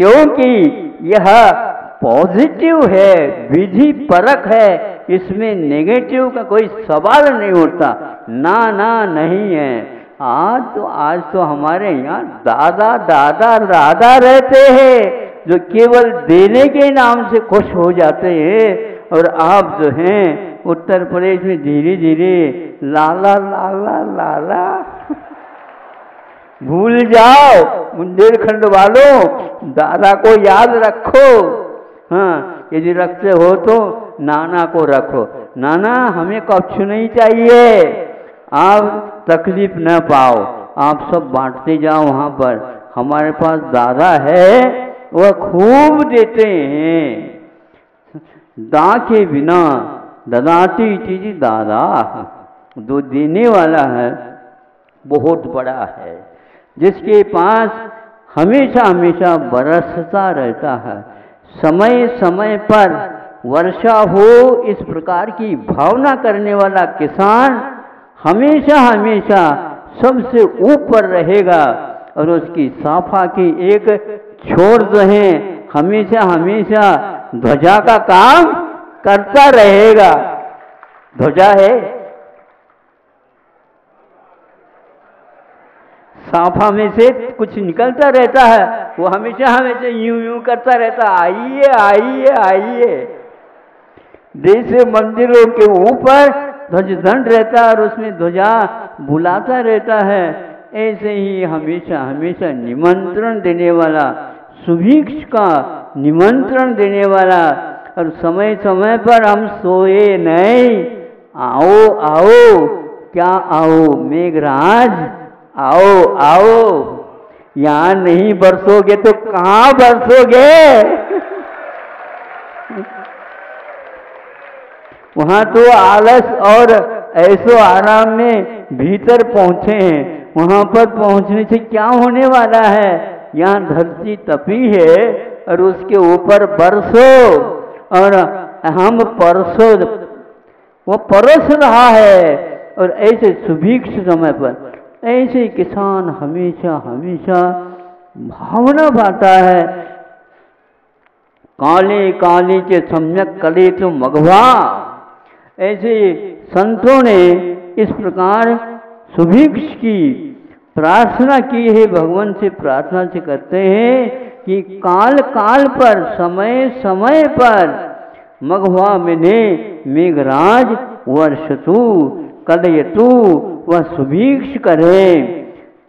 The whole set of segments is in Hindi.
क्योंकि यह पॉजिटिव है, विधि परक है, इसमें नेगेटिव का कोई सवाल नहीं उठता। ना ना नहीं है। आज तो हमारे यहाँ दादा दादा दादा रहते हैं जो केवल देने के नाम से खुश हो जाते हैं, और आप जो हैं उत्तर प्रदेश में धीरे धीरे लाला लाला लाला भूल जाओ। बुंदेलखंड वालों, दादा को याद रखो। हाँ, यदि रखते हो तो नाना को रखो। नाना, हमें कुछ नहीं चाहिए, आप तकलीफ न पाओ, आप सब बांटते जाओ। वहाँ पर हमारे पास दादा है, वह खूब देते हैं। दा के बिना ददाती चीज दादा, जो देने वाला है बहुत बड़ा है, जिसके पास हमेशा हमेशा बरसता रहता है। समय समय पर वर्षा हो, इस प्रकार की भावना करने वाला किसान हमेशा हमेशा सबसे ऊपर रहेगा, और उसकी साफा की एक छोर जो है हमेशा हमेशा ध्वजा का काम करता रहेगा। ध्वजा है, साफा में से कुछ निकलता रहता है, वो हमेशा हमेशा यूं यूं करता रहता, आइए आइए आइए। जैसे मंदिरों के ऊपर ध्वजदंड रहता है और उसमें ध्वजा बुलाता रहता है, ऐसे ही हमेशा हमेशा निमंत्रण देने वाला, सुभिक्ष का निमंत्रण देने वाला, और समय समय पर हम सोए नहीं, आओ आओ, क्या आओ मेघराज, आओ आओ, यहाँ नहीं बरसोगे तो कहाँ बरसोगे। वहाँ तो आलस और ऐसो आराम में भीतर पहुँचे हैं, वहाँ पर पहुँचने से क्या होने वाला है। यहाँ धरती तपी है और उसके ऊपर बरसो, और हम परसो, वो परस रहा है। और ऐसे सुभिक्ष समय पर ऐसे किसान हमेशा हमेशा भावना पाता है। काले काले के सम्यक कले तो मघवा, ऐसे संतों ने इस प्रकार सुभिक्ष की प्रार्थना की है। भगवान से प्रार्थना से करते हैं कि काल काल पर, समय समय पर मघवा मैंने मेघराज वर्षतु कलयतु, वह सुभिक्ष करे।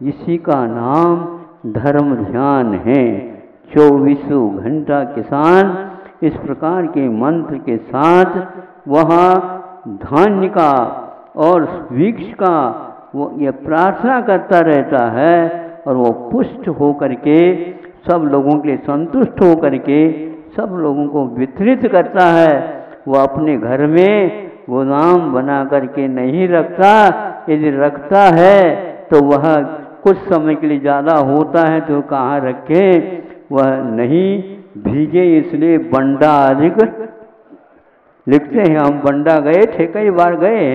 इसी का नाम धर्म ध्यान है। 24 घंटा किसान इस प्रकार के मंत्र के साथ वहाँ धान्य का और वृक्ष का वो ये प्रार्थना करता रहता है, और वो पुष्ट हो करके सब लोगों के लिए संतुष्ट हो करके सब लोगों को वितरित करता है। वो अपने घर में गोदाम बना करके नहीं रखता, यदि रखता है तो वह कुछ समय के लिए ज़्यादा होता है तो कहाँ रखे, वह नहीं भीगे, इसलिए बंडा अधिक लिखते हैं। हम बंडा गए थे, कई बार गए,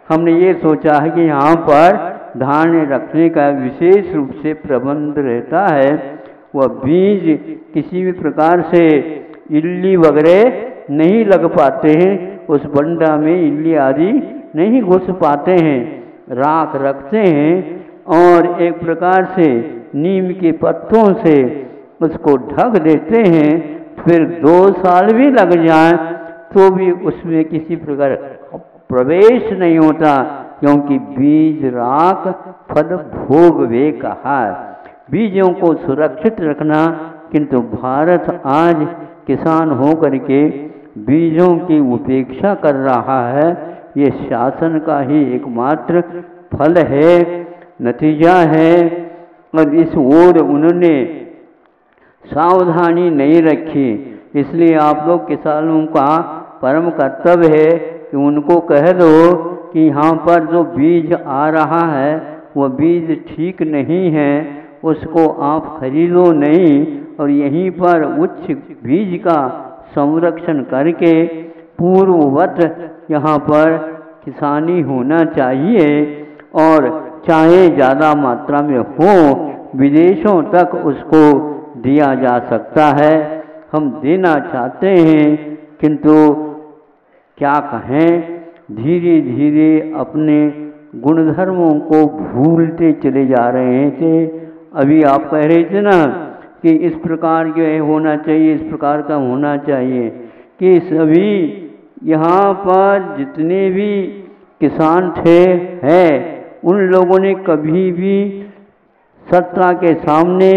हमने ये सोचा है कि यहाँ पर धान रखने का विशेष रूप से प्रबंध रहता है। वह बीज किसी भी प्रकार से इल्ली वगैरह नहीं लग पाते हैं, उस बंडा में इल्ली आदि नहीं घुस पाते हैं, राख रखते हैं और एक प्रकार से नीम के पत्तों से उसको ढक देते हैं। फिर 2 साल भी लग जाए तो भी उसमें किसी प्रकार प्रवेश नहीं होता, क्योंकि बीज राख फल भोग वे कहा। बीजों को सुरक्षित रखना, किंतु भारत आज किसान हो करके बीजों की उपेक्षा कर रहा है। ये शासन का ही एकमात्र फल है, नतीजा है। और इस ओर उन्होंने सावधानी नहीं रखी, इसलिए आप लोग किसानों का परम कर्तव्य है कि उनको कह दो कि यहाँ पर जो बीज आ रहा है वो बीज ठीक नहीं है, उसको आप खरीदो नहीं, और यहीं पर उच्च बीज का संरक्षण करके पूर्ववत यहाँ पर किसानी होना चाहिए। और चाहे ज़्यादा मात्रा में हो, विदेशों तक उसको दिया जा सकता है। हम देना चाहते हैं, किंतु क्या कहें, धीरे धीरे अपने गुणधर्मों को भूलते चले जा रहे थे। अभी आप कह रहे थे ना कि इस प्रकार जो है होना चाहिए, इस प्रकार का होना चाहिए, कि सभी यहाँ पर जितने भी किसान थे हैं, उन लोगों ने कभी भी सत्ता के सामने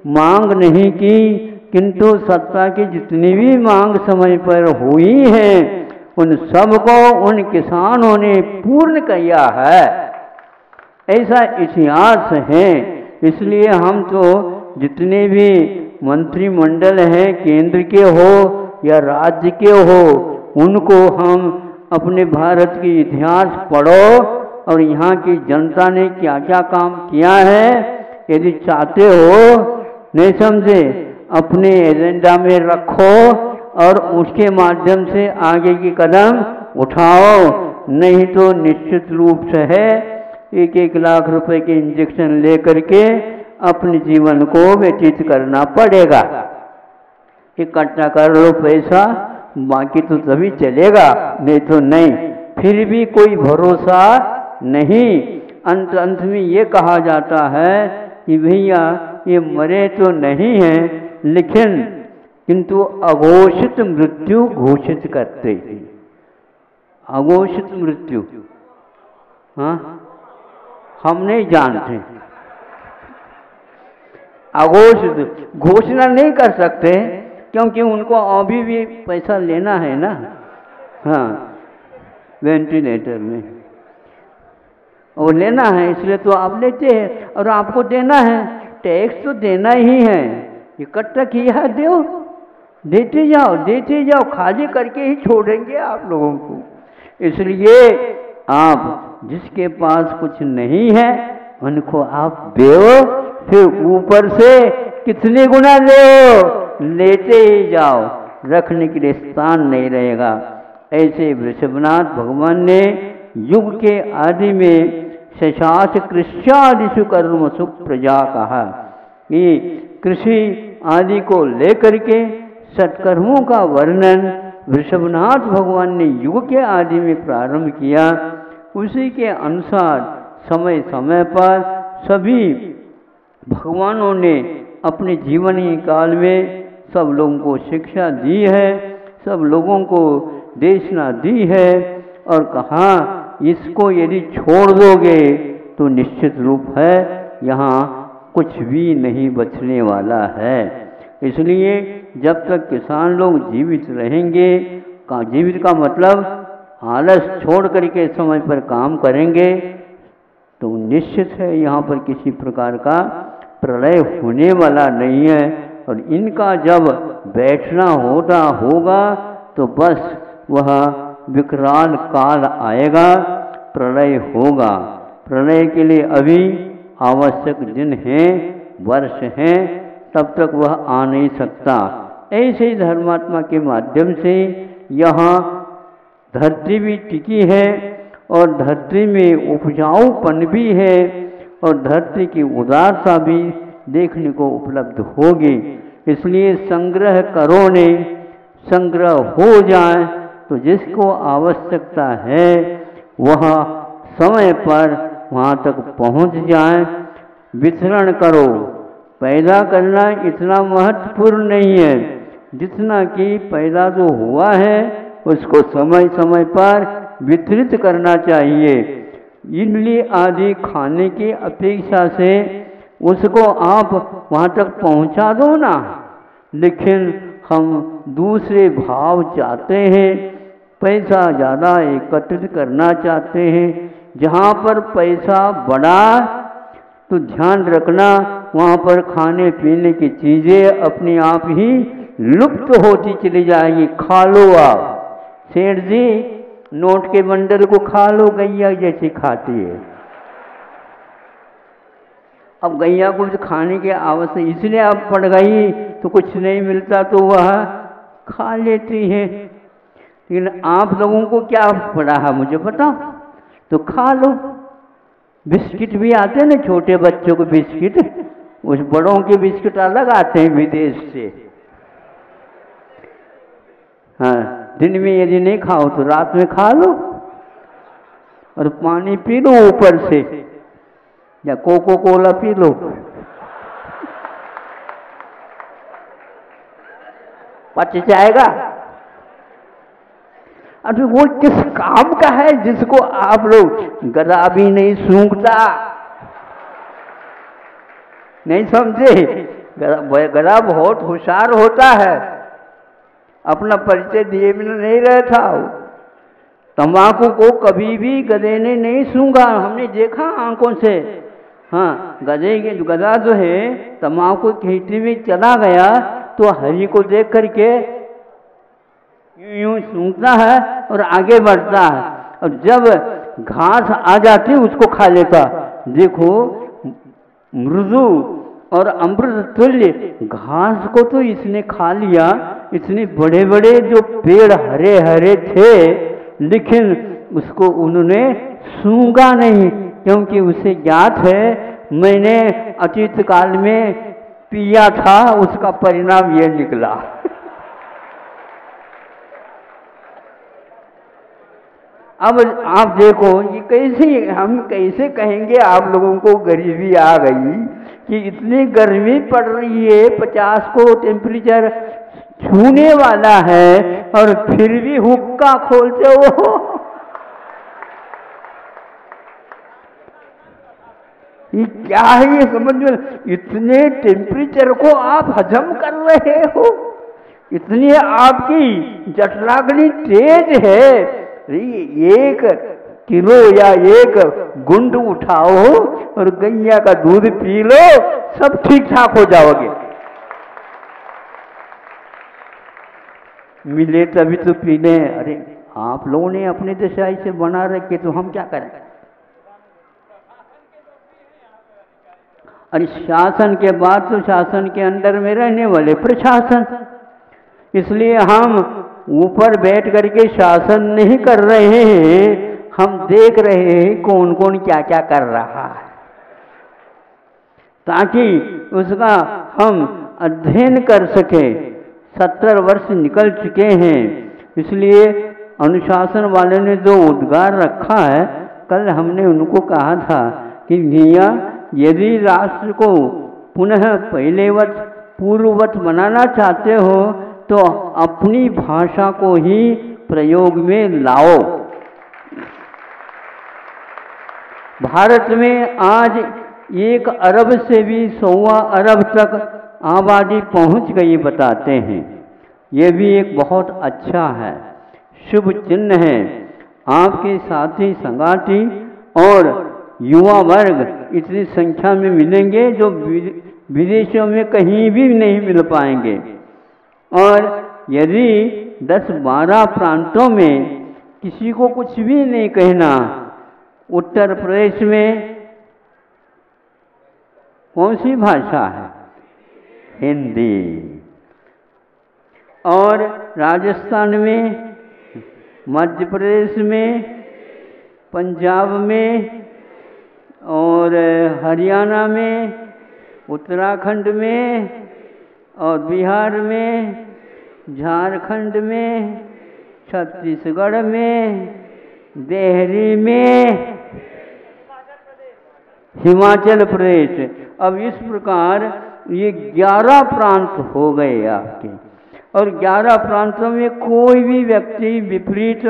मांग नहीं की, किंतु सत्ता की जितनी भी मांग समय पर हुई है उन सबको उन किसानों ने पूर्ण किया है। ऐसा इतिहास है। इसलिए हम तो जितने भी मंत्रिमंडल हैं, केंद्र के हो या राज्य के हो, उनको हम अपने भारत की इतिहास पढ़ो और यहाँ की जनता ने क्या क्या काम किया है, यदि चाहते हो, नहीं समझे, अपने एजेंडा में रखो और उसके माध्यम से आगे की कदम उठाओ। नहीं तो निश्चित रूप से है 1-1 लाख रुपए के इंजेक्शन लेकर के अपने जीवन को व्यतीत करना पड़ेगा। इकट्ठा कर लो पैसा, बाकी तो तभी चलेगा, नहीं तो नहीं। फिर भी कोई भरोसा नहीं। अंत में ये कहा जाता है कि भैया ये मरे तो नहीं हैं, लेकिन किंतु अघोषित मृत्यु घोषित करते हैं। अघोषित मृत्यु, हाँ, हम नहीं जानते। अघोषित घोषणा नहीं कर सकते, क्योंकि उनको अभी भी पैसा लेना है ना, हाँ, वेंटिलेटर में और लेना है, इसलिए तो आप लेते हैं। और आपको देना है, टैक्स तो देना ही है। इकट्ठा किया दो, देते जाओ, खाली करके ही छोड़ेंगे आप लोगों को। इसलिए आप जिसके पास कुछ नहीं है उनको आप दो, फिर ऊपर से कितने गुना ले, लेते ही जाओ, रखने के लिए स्थान नहीं रहेगा। ऐसे वृषभनाथ भगवान ने युग के आदि में शशास कृष्यादिषु कर्म सुख प्रजा कहा कि कृषि आदि को लेकर के सत्कर्मों का वर्णन वृषभनाथ भगवान ने युग के आदि में प्रारंभ किया। उसी के अनुसार समय समय पर सभी भगवानों ने अपने जीवनी काल में सब लोगों को शिक्षा दी है, सब लोगों को देशना दी है और कहा इसको यदि छोड़ दोगे तो निश्चित रूप है यहाँ कुछ भी नहीं बचने वाला है। इसलिए जब तक किसान लोग जीवित रहेंगे, जीवित का मतलब आलस छोड़ करके समय पर काम करेंगे, तो निश्चित है यहाँ पर किसी प्रकार का प्रलय होने वाला नहीं है। और इनका जब बैठना होगा तो बस वह विकराल काल आएगा, प्रलय होगा। प्रलय के लिए अभी आवश्यक दिन हैं, वर्ष हैं, तब तक वह आ नहीं सकता। ऐसे ही धर्मात्मा के माध्यम से यहाँ धरती भी टिकी है और धरती में उपजाऊपन भी है और धरती की उदारता भी देखने को उपलब्ध होगी। इसलिए संग्रह करो ने संग्रह हो जाए तो जिसको आवश्यकता है वह समय पर वहाँ तक पहुँच जाए। वितरण करो, पैदा करना इतना महत्वपूर्ण नहीं है जितना कि पैदा जो हुआ है उसको समय समय पर वितरित करना चाहिए। इडली आदि खाने की अपेक्षा से उसको आप वहाँ तक पहुँचा दो ना, लेकिन हम दूसरे भाव चाहते हैं, पैसा ज़्यादा एकत्रित करना चाहते हैं। जहाँ पर पैसा बढ़ा तो ध्यान रखना वहाँ पर खाने पीने की चीज़ें अपने आप ही लुप्त होती चली जाएगी। खा लो आप, सेठ जी नोट के बंडल को खा लो, गैया जैसी खाती है। अब गैया को खाने की आवश्यक इसलिए अब पड़ गई तो कुछ नहीं मिलता तो वह खा लेती है। लेकिन आप लोगों को क्या पड़ा है मुझे बताओ, तो खा लो। बिस्किट भी आते हैं ना छोटे बच्चों को बिस्किट, उस बड़ों के बिस्किट अलग आते हैं विदेश से। हाँ, दिन में यदि नहीं खाओ तो रात में खा लो और पानी पी लो ऊपर से, या कोको कोला पी लो, पच जाएगा। अभी वो किस काम का है जिसको आप लोग गधा भी नहीं सूंघता? नहीं समझे? गधा बहुत होशियार होता है, अपना परिचय दिए बिना नहीं रहता। तंबाकू को कभी भी गधे ने नहीं सूंघा, हमने देखा आंखों से। हाँ, गधा जो है तंबाकू खेती में चला गया तो हरी को देख करके यूं सूंघता है और आगे बढ़ता है, और जब घास आ जाती उसको खा लेता। देखो, मृदु और अमृत तुल्य घास को तो इसने खा लिया। इतने बड़े बड़े जो पेड़ हरे हरे थे, लेकिन उसको उन्होंने सूंघा नहीं, क्योंकि उसे ज्ञात है मैंने अतीत काल में पिया था, उसका परिणाम ये निकला। अब आप देखो, ये कैसे, हम कैसे कहेंगे आप लोगों को गरीबी आ गई कि इतनी गर्मी पड़ रही है, 50 को टेम्परेचर छूने वाला है, और फिर भी हुक्का खोलते हो। ये क्या है? ये समझ में, इतने टेम्परेचर को आप हजम कर रहे हो, इतनी आपकी जठराग्नि तेज है। 1 किलो या 1 गुंड उठाओ और गैया का दूध पी लो, सब ठीक ठाक हो जाओगे। मिले तभी तो पी लें। अरे आप लोगों ने अपने दशा से बना रखे, तो हम क्या करें? अरे शासन के बाद तो शासन के अंदर में रहने वाले प्रशासन, इसलिए हम ऊपर बैठ करके शासन नहीं कर रहे हैं, हम देख रहे हैं कौन कौन क्या क्या कर रहा है, ताकि उसका हम अध्ययन कर सके। 70 वर्ष निकल चुके हैं, इसलिए अनुशासन वाले ने जो उद्गार रखा है, कल हमने उनको कहा था कि भैया यदि राष्ट्र को पुनः पहलेवत पूर्ववत बनाना चाहते हो तो अपनी भाषा को ही प्रयोग में लाओ। भारत में आज 1 अरब से भी 1.25 अरब तक आबादी पहुंच गई बताते हैं। ये भी एक बहुत अच्छा है, शुभ चिन्ह है। आपके साथी संगाती और युवा वर्ग इतनी संख्या में मिलेंगे जो विदेशों में कहीं भी नहीं मिल पाएंगे। और यदि 10-12 प्रांतों में किसी को कुछ भी नहीं कहना, उत्तर प्रदेश में कौन सी भाषा है? हिंदी। और राजस्थान में, मध्य प्रदेश में, पंजाब में, और हरियाणा में, उत्तराखंड में, और बिहार में, झारखंड में, छत्तीसगढ़ में, देहरी में, हिमाचल प्रदेश। अब इस प्रकार ये 11 प्रांत हो गए आपके, और 11 प्रांतों में कोई भी व्यक्ति विपरीत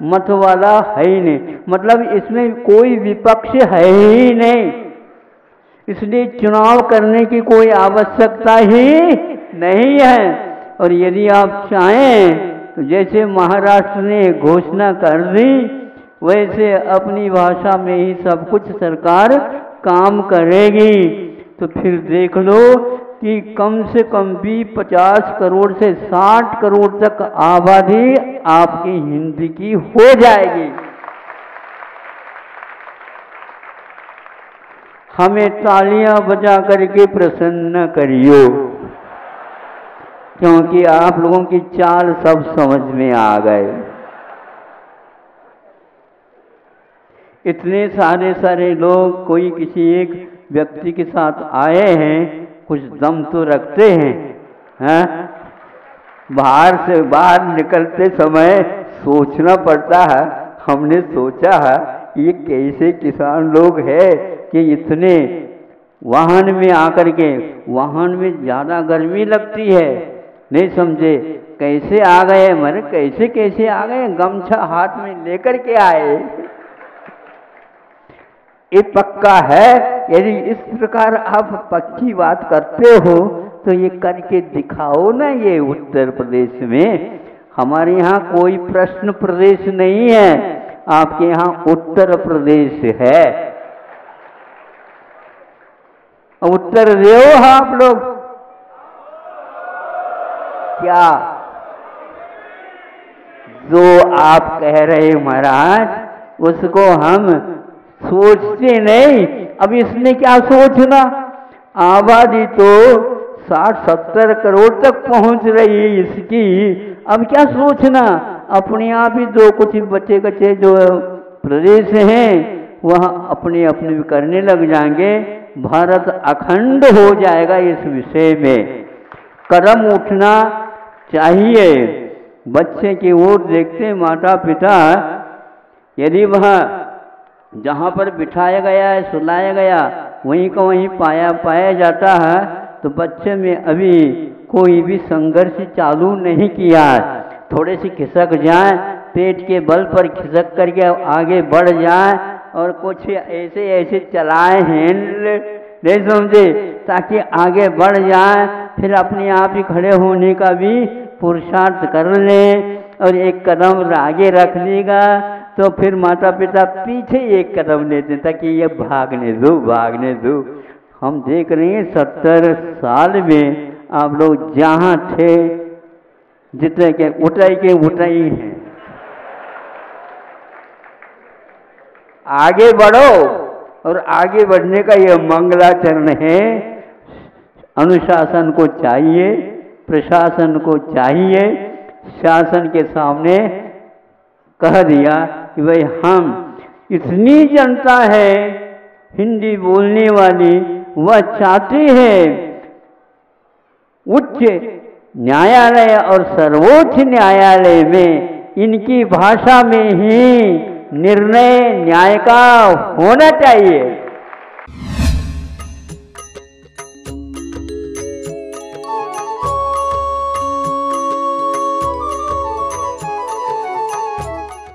मत वाला है ही नहीं, मतलब इसमें कोई विपक्ष है ही नहीं, इसलिए चुनाव करने की कोई आवश्यकता ही नहीं है। और यदि आप चाहें तो जैसे महाराष्ट्र ने घोषणा कर दी, वैसे अपनी भाषा में ही सब कुछ सरकार काम करेगी। तो फिर देख लो कि कम से कम भी 50 करोड़ से 60 करोड़ तक आबादी आपकी हिंदी की हो जाएगी। हमें तालियां बजा करके प्रसन्न करियो, क्योंकि आप लोगों की चाल सब समझ में आ गए। इतने सारे लोग, कोई किसी एक व्यक्ति के साथ आए हैं, कुछ दम तो रखते हैं, हैं? बाहर से बाहर निकलते समय सोचना पड़ता है। हमने सोचा है ये कैसे किसान लोग हैं कि इतने वाहन में आकर के, वाहन में ज़्यादा गर्मी लगती है, नहीं समझे कैसे आ गए, मरे कैसे कैसे आ गए, गमछा हाथ में लेकर के आए। ये पक्का है। यदि इस प्रकार आप पक्की बात करते हो तो ये करके दिखाओ ना। ये उत्तर प्रदेश में, हमारे यहाँ कोई प्रश्न प्रदेश नहीं है, आपके यहाँ उत्तर प्रदेश है। उत्तर दो आप लोग। क्या जो आप कह रहे महाराज उसको हम सोचते नहीं। अब इसने क्या सोचना, आबादी तो 60-70 करोड़ तक पहुंच रही है इसकी, अब क्या सोचना। अपने आप ही जो कुछ बच्चे कच्चे जो प्रदेश हैं वह अपने अपने करने लग जाएंगे। भारत अखंड हो जाएगा। इस विषय में कदम उठना चाहिए। बच्चे की ओर देखते माता पिता, यदि वह जहाँ पर बिठाया गया है, सुलाया गया, वहीं का वहीं पाया जाता है, तो बच्चे में अभी कोई भी संघर्ष चालू नहीं किया। थोड़े से खिसक जाए, पेट के बल पर खिसक करके आगे बढ़ जाए और कुछ ऐसे ऐसे चलाए हैंडल, नहीं समझे, ताकि आगे बढ़ जाए, फिर अपने आप ही खड़े होने का भी पुरुषार्थ कर ले और एक कदम आगे रख लेगा तो फिर माता पिता पीछे एक कदम लेते ताकि ये भागने दो। हम देख रहे हैं 70 साल में आप लोग जहाँ थे जितने के उठाई हैं। आगे बढ़ो और आगे बढ़ने का यह मंगलाचरण है। अनुशासन को चाहिए, प्रशासन को चाहिए। शासन के सामने कह दिया कि भाई हम इतनी जनता है हिंदी बोलने वाली, वह चाहती है उच्च न्यायालय और सर्वोच्च न्यायालय में इनकी भाषा में ही निर्णय न्याय का होना चाहिए।